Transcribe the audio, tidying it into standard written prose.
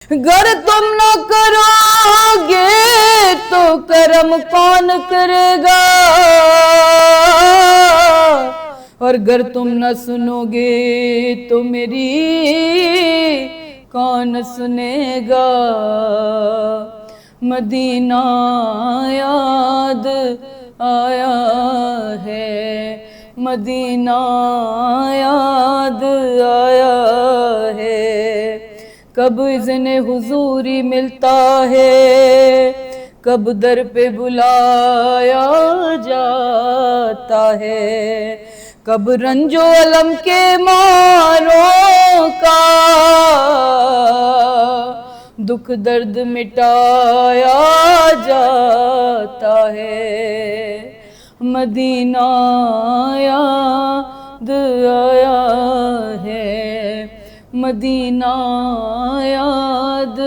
गर तुम न करोगे तो कर्म कौन करेगा, और गर तुम न सुनोगे तो मेरी कौन सुनेगा। मदीना याद आया है, मदीना याद आया है। कब इज़्ने हुजूरी मिलता है, कब दर पे बुलाया जाता है। कब रंजो अलम के मारों का दुख दर्द मिटाया जाता है। मदीना याद आया है, मदीना याद